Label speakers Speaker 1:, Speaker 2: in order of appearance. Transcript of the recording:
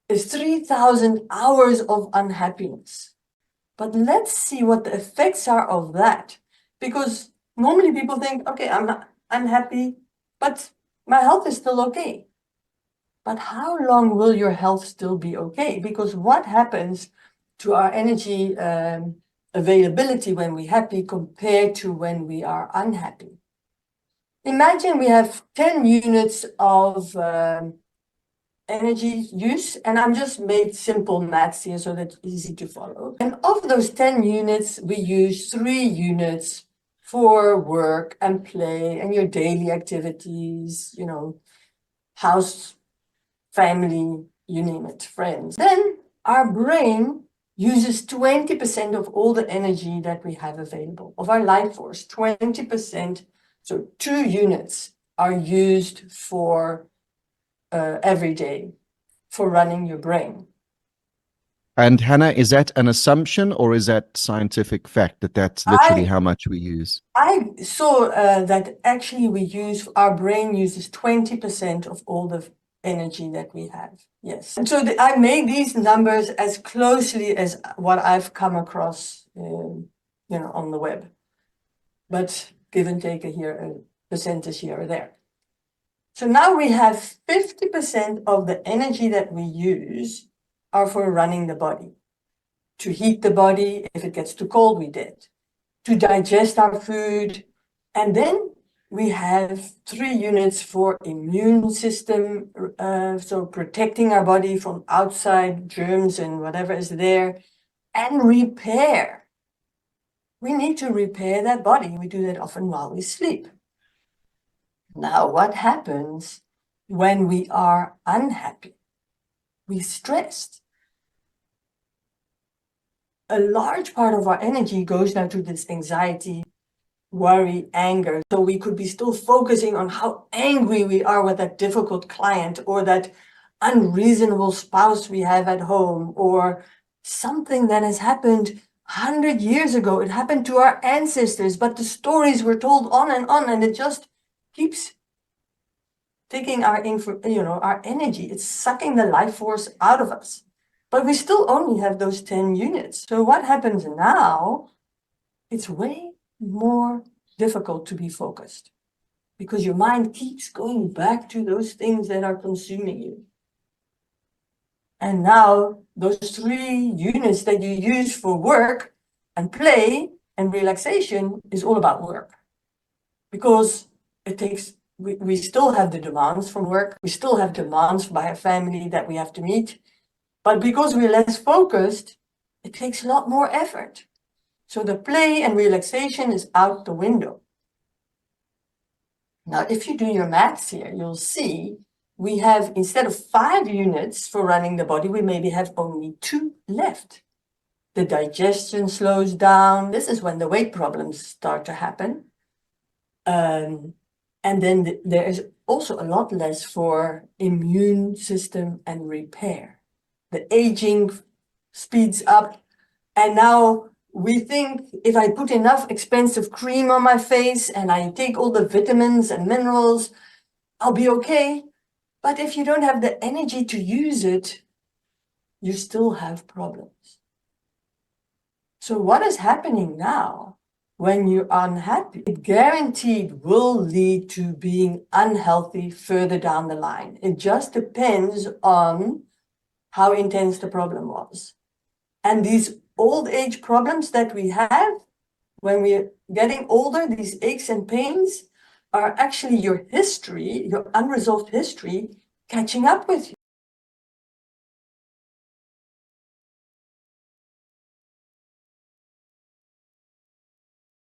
Speaker 1: is 3,000 hours of unhappiness. But let's see what the effects are of that. Because normally people think, okay, I'm not unhappy, but my health is still okay. But how long will your health still be okay? Because what happens to our energy availability when we're happy compared to when we are unhappy? Imagine we have 10 units of energy use, and I'm just made simple maths here so that's easy to follow. And of those 10 units, we use 3 units for work and play and your daily activities, you know, house, family, you name it, friends. Then our brain uses 20% of all the energy that we have available, of our life force, 20%. So 2 units are used for every day for running your brain.
Speaker 2: And Hannah, is that an assumption or is that scientific fact that that's literally how much we use?
Speaker 1: I saw that actually our brain uses 20% of all the energy that we have. Yes. And so I made these numbers as closely as what I've come across, you know, on the web. But give and take a percentage here or there. So now we have 50% of the energy that we use are for running the body. To heat the body, if it gets too cold, we did. To digest our food. And then we have 3 units for immune system, so protecting our body from outside germs and whatever is there, and repair. We need to repair that body. We do that often while we sleep. Now, what happens when we are unhappy? We're stressed. A large part of our energy goes now to this anxiety, worry, anger. So we could be still focusing on how angry we are with that difficult client or that unreasonable spouse we have at home or something that has happened 100 years ago. It happened to our ancestors, but the stories were told on, and it just keeps taking our energy. It's sucking the life force out of us. But we still only have those 10 units. So what happens now? It's way more difficult to be focused because your mind keeps going back to those things that are consuming you. And now those 3 units that you use for work and play and relaxation is all about work, because we still have the demands from work. We still have demands by a family that we have to meet. But because we're less focused, it takes a lot more effort. So the play and relaxation is out the window. Now, if you do your maths here, you'll see we have, instead of 5 units for running the body, we maybe have only 2 left. The digestion slows down. This is when the weight problems start to happen. And then there is also a lot less for immune system and repair. The aging speeds up. And now we think if I put enough expensive cream on my face and I take all the vitamins and minerals, I'll be okay. But if you don't have the energy to use it, you still have problems. So what is happening now when you're unhappy? It guaranteed will lead to being unhealthy further down the line. It just depends on how intense the problem was. And these old age problems that we have when we're getting older, these aches and pains, are actually your history, your unresolved history, catching up with you.